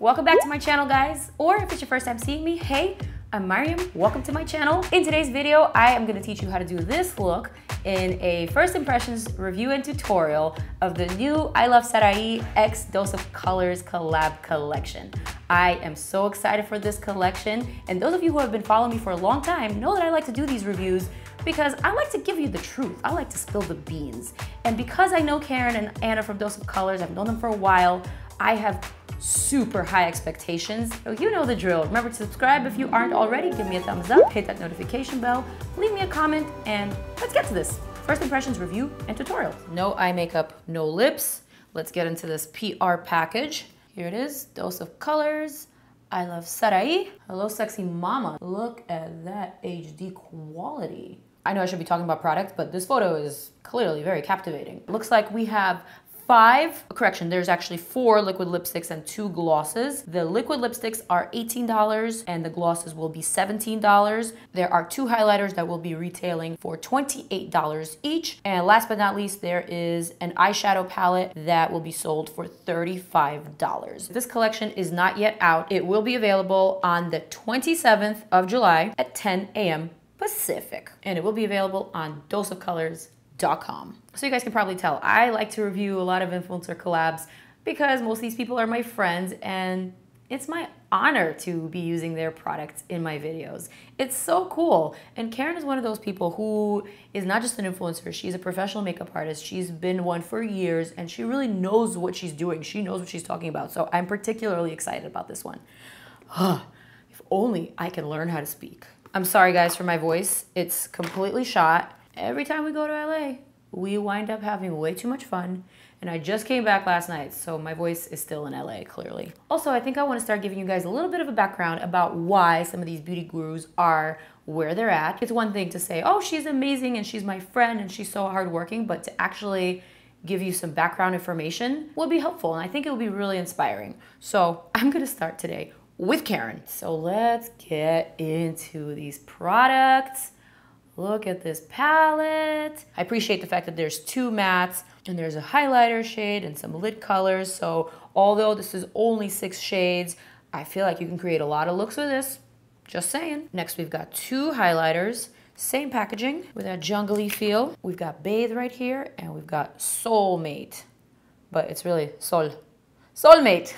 Welcome back to my channel, guys. Or if it's your first time seeing me, hey, I'm Maryam. Welcome to my channel. In today's video, I am gonna teach you how to do this look in a first impressions review and tutorial of the new Iluvsarahii X Dose of Colors Collab Collection. I am so excited for this collection, and those of you who have been following me for a long time know that I like to do these reviews because I like to give you the truth. I like to spill the beans. And because I know Karen and Anna from Dose of Colors, I've known them for a while, I have super high expectations. So you know the drill. Remember to subscribe if you aren't already. Give me a thumbs up, hit that notification bell, leave me a comment, and let's get to this. First impressions review and tutorial. No eye makeup, no lips. Let's get into this PR package. Here it is, Dose of Colors, Iluvsarahii. Hello, sexy mama. Look at that HD quality. I know I should be talking about product, but this photo is clearly very captivating. Looks like we have there's actually 4 liquid lipsticks and 2 glosses. The liquid lipsticks are $18 and the glosses will be $17. There are 2 highlighters that will be retailing for $28 each. And last but not least, there is an eyeshadow palette that will be sold for $35. This collection is not yet out. It will be available on the 27th of July at 10 a.m. Pacific. And it will be available on doseofcolors.com. So you guys can probably tell, I like to review a lot of influencer collabs because most of these people are my friends and it's my honor to be using their products in my videos. It's so cool. And Karen is one of those people who is not just an influencer, she's a professional makeup artist. She's been one for years and she really knows what she's doing. She knows what she's talking about. So I'm particularly excited about this one. If only I can learn how to speak. I'm sorry guys for my voice. It's completely shot. Every time we go to LA, we wind up having way too much fun. And I just came back last night, so my voice is still in LA, clearly. Also, I think I want to start giving you guys a little bit of a background about why some of these beauty gurus are where they're at. It's one thing to say, oh, she's amazing and she's my friend and she's so hardworking, but to actually give you some background information will be helpful. And I think it will be really inspiring. So I'm going to start today with Karen. So let's get into these products. Look at this palette. I appreciate the fact that there's 2 mattes and there's a highlighter shade and some lid colors. So although this is only 6 shades, I feel like you can create a lot of looks with this. Just saying. Next, we've got 2 highlighters. Same packaging with that jungly feel. We've got Bathe right here and we've got Soulmate. But it's really Soulmate.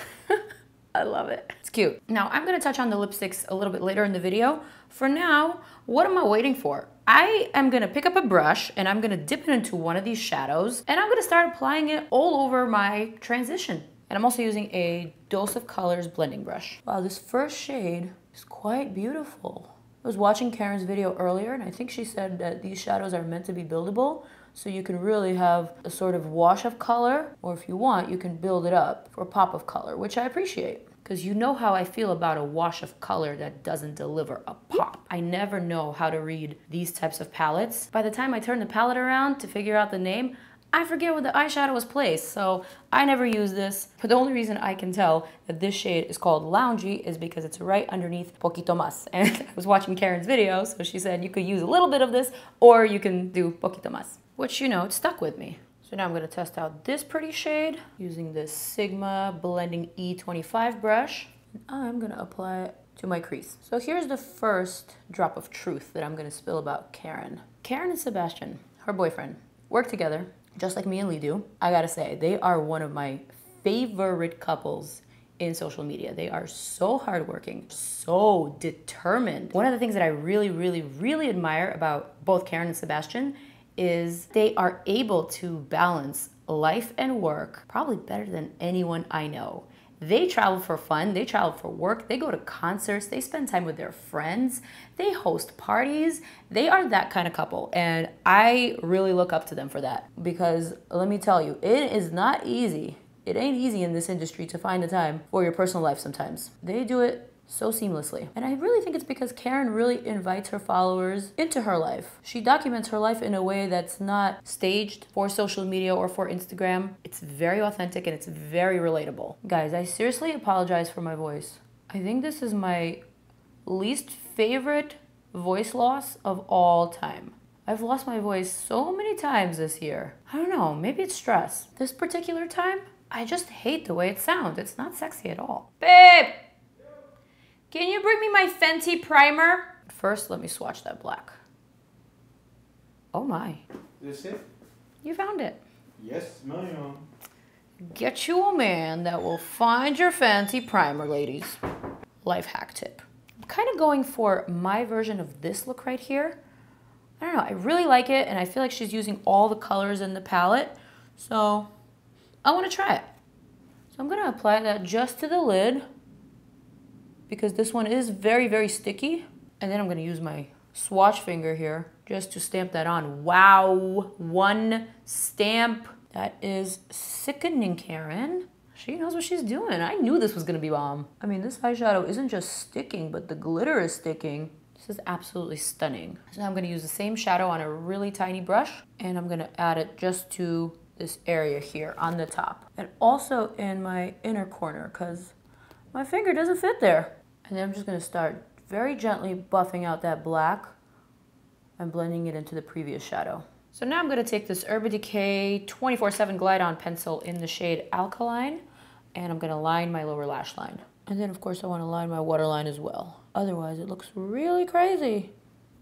I love it. It's cute. Now, I'm going to touch on the lipsticks a little bit later in the video. For now, what am I waiting for? I am going to pick up a brush and I'm going to dip it into one of these shadows and I'm going to start applying it all over my transition. And I'm also using a Dose of Colors blending brush. Wow, this first shade is quite beautiful. I was watching Karen's video earlier and I think she said that these shadows are meant to be buildable. So you can really have a sort of wash of color, or if you want, you can build it up for a pop of color, which I appreciate. Because you know how I feel about a wash of color that doesn't deliver a pop. I never know how to read these types of palettes. By the time I turn the palette around to figure out the name, I forget where the eyeshadow was placed, so I never use this. But the only reason I can tell that this shade is called Loungy is because it's right underneath Poquito Más. And I was watching Karen's video, so she said you could use a little bit of this, or you can do Poquito Más. Which, you know, it stuck with me. So now I'm going to test out this pretty shade using this Sigma Blending E25 brush. And I'm going to apply it to my crease. So here's the first drop of truth that I'm going to spill about Karen. Karen and Sebastian, her boyfriend, work together, just like me and Lee do. I gotta say, they are one of my favorite couples in social media. They are so hardworking, so determined. One of the things that I really admire about both Karen and Sebastian is they are able to balance life and work probably better than anyone I know. They travel for fun, they travel for work, they go to concerts, they spend time with their friends, they host parties. They are that kind of couple, and I really look up to them for that because let me tell you, it is not easy. It ain't easy in this industry to find the time for your personal life sometimes. They do it so seamlessly. And I really think it's because Karen really invites her followers into her life. She documents her life in a way that's not staged for social media or for Instagram. It's very authentic and it's very relatable. Guys, I seriously apologize for my voice. I think this is my least favorite voice loss of all time. I've lost my voice so many times this year. I don't know, maybe it's stress. This particular time, I just hate the way it sounds. It's not sexy at all. Babe, can you bring me my Fenty primer? First, let me swatch that black. Oh my. This it? You found it. Yes, Maryam. Get you a man that will find your Fenty primer, ladies. Life hack tip. I'm kind of going for my version of this look right here. I don't know, I really like it, and I feel like she's using all the colors in the palette, so I want to try it. So I'm going to apply that just to the lid, because this one is very, very sticky. And then I'm going to use my swatch finger here just to stamp that on. Wow, one stamp. That is sickening, Karen. She knows what she's doing. I knew this was going to be bomb. I mean, this eyeshadow isn't just sticking, but the glitter is sticking. This is absolutely stunning. So now I'm going to use the same shadow on a really tiny brush, and I'm going to add it just to this area here on the top. And also in my inner corner, because my finger doesn't fit there. And then I'm just going to start very gently buffing out that black and blending it into the previous shadow. So now I'm going to take this Urban Decay 24/7 Glide On pencil in the shade Alkaline, and I'm going to line my lower lash line. And then of course I want to line my waterline as well. Otherwise it looks really crazy.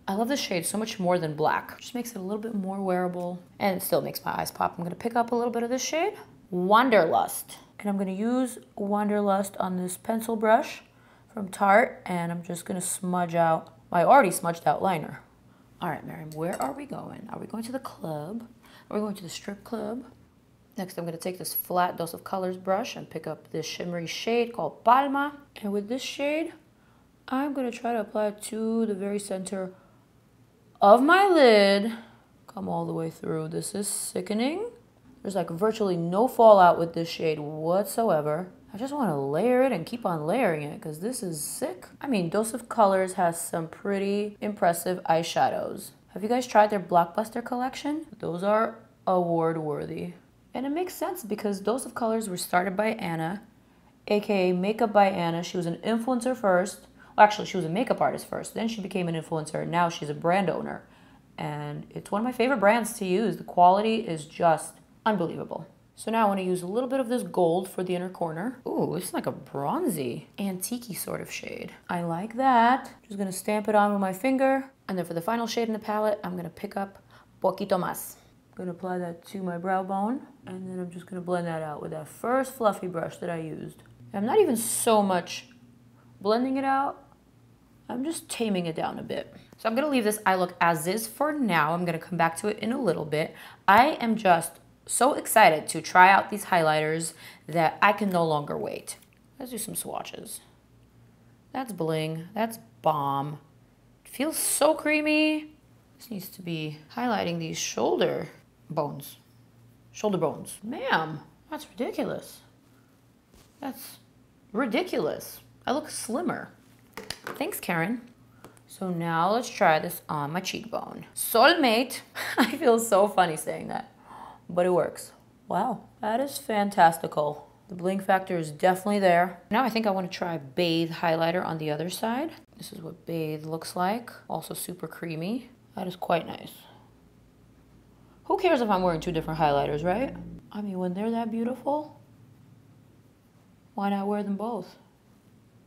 I love this shade so much more than black. It just makes it a little bit more wearable, and it still makes my eyes pop. I'm going to pick up a little bit of this shade, Wanderlust. And I'm going to use Wanderlust on this pencil brush from Tarte, and I'm just going to smudge out my already smudged out liner. All right, Maryam, where are we going? Are we going to the club? Are we going to the strip club? Next, I'm going to take this flat Dose of Colors brush and pick up this shimmery shade called Palma. And with this shade, I'm going to try to apply it to the very center of my lid. Come all the way through. This is sickening. There's like virtually no fallout with this shade whatsoever. I just want to layer it and keep on layering it because this is sick. I mean, Dose of Colors has some pretty impressive eyeshadows. Have you guys tried their Blockbuster collection? Those are award worthy. And it makes sense because Dose of Colors were started by Anna, aka Makeup by Anna. She was an influencer first. Well, actually, she was a makeup artist first. Then she became an influencer. Now she's a brand owner. And it's one of my favorite brands to use. The quality is just unbelievable. So now I want to use a little bit of this gold for the inner corner. Ooh, it's like a bronzy, antique-y sort of shade. I like that. Just going to stamp it on with my finger. And then for the final shade in the palette, I'm going to pick up Poquito Más. I'm going to apply that to my brow bone. And then I'm just going to blend that out with that first fluffy brush that I used. I'm not even so much blending it out. I'm just taming it down a bit. So I'm going to leave this eye look as is for now. I'm going to come back to it in a little bit. I am just so excited to try out these highlighters that I can no longer wait. Let's do some swatches. That's bling. That's bomb. It feels so creamy. This needs to be highlighting these shoulder bones. Shoulder bones. Ma'am, that's ridiculous. That's ridiculous. I look slimmer. Thanks, Karen. So now let's try this on my cheekbone. Soulmate. I feel so funny saying that, but it works. Wow, that is fantastical. The bling factor is definitely there. Now I think I want to try Bathe highlighter on the other side. This is what Bathe looks like. Also super creamy. That is quite nice. Who cares if I'm wearing two different highlighters, right? I mean, when they're that beautiful, why not wear them both?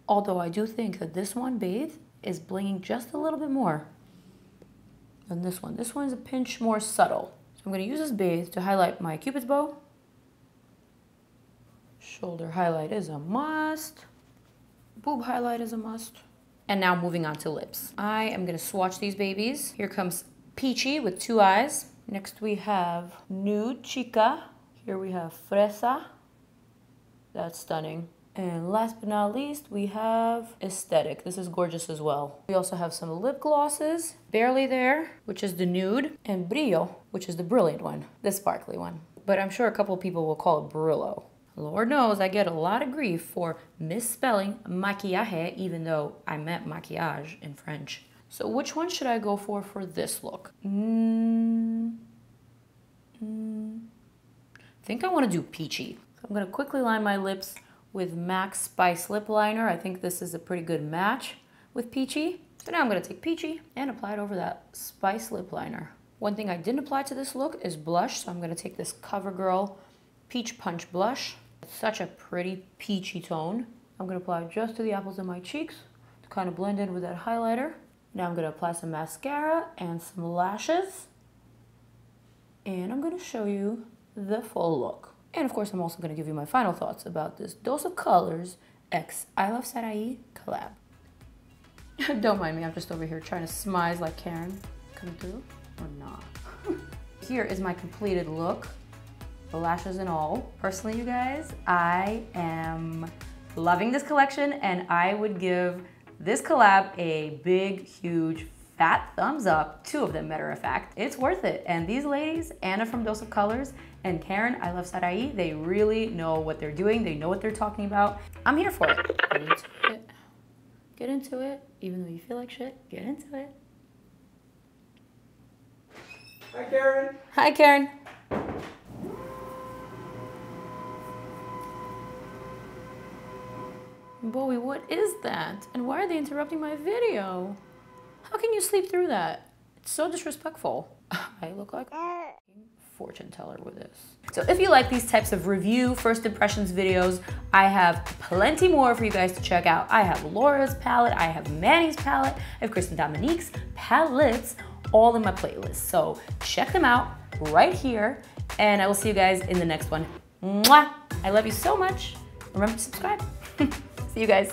Although I do think that this one, Bathe, is blinging just a little bit more than this one. This one is a pinch more subtle. So I'm going to use this Bathe to highlight my Cupid's bow. Shoulder highlight is a must. Boob highlight is a must. And now moving on to lips. I am going to swatch these babies. Here comes Peachy with two eyes. Next we have Nude Chica. Here we have Fresa. That's stunning. And last but not least, we have Aesthetic. This is gorgeous as well. We also have some lip glosses. Barely There, which is the nude, and Brillo, which is the brilliant one, the sparkly one. But I'm sure a couple of people will call it Brillo. Lord knows I get a lot of grief for misspelling maquillaje, even though I meant maquillage in French. So which one should I go for this look? I think I want to do Peachy. So I'm going to quickly line my lips with MAC Spice Lip Liner. I think this is a pretty good match with Peachy. So now I'm going to take Peachy and apply it over that Spice Lip Liner. One thing I didn't apply to this look is blush, so I'm going to take this CoverGirl Peach Punch Blush. Such a pretty peachy tone. I'm gonna apply it just to the apples of my cheeks to kind of blend in with that highlighter. Now I'm gonna apply some mascara and some lashes. And I'm gonna show you the full look. And of course, I'm also gonna give you my final thoughts about this Dose of Colors X Iluvsarahii collab. Don't mind me, I'm just over here trying to smize like Karen. Coming through or not? Here is my completed look, the lashes and all. Personally, you guys, I am loving this collection, and I would give this collab a big, huge, fat thumbs up. 2 of them, matter of fact. It's worth it. And these ladies, Anna from Dose of Colors and Karen Iluvsarahii, they really know what they're doing. They know what they're talking about. I'm here for it. Get into it. Get into it. Even though you feel like shit, get into it. Hi, Karen. Hi, Karen. Bowie, what is that? And why are they interrupting my video? How can you sleep through that? It's so disrespectful. I look like a fortune teller with this. So if you like these types of review, first impressions videos, I have plenty more for you guys to check out. I have Laura's palette, I have Manny's palette, I have Kristen Dominique's palettes, all in my playlist. So check them out right here, and I will see you guys in the next one. Mwah! I love you so much. Remember to subscribe. See you guys.